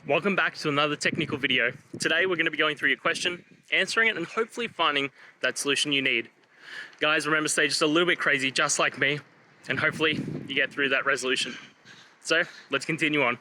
Welcome back to another technical video. Today we're going to be going through your question, answering it, and hopefully finding that solution you need. Guys, remember, stay just a little bit crazy, just like me, and hopefully you get through that resolution. So let's continue on.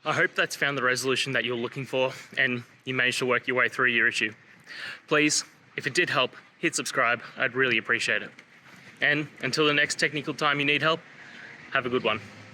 I hope that's found the resolution that you're looking for and you managed to work your way through your issue. Please, if it did help, hit subscribe. I'd really appreciate it. And until the next technical time you need help, have a good one.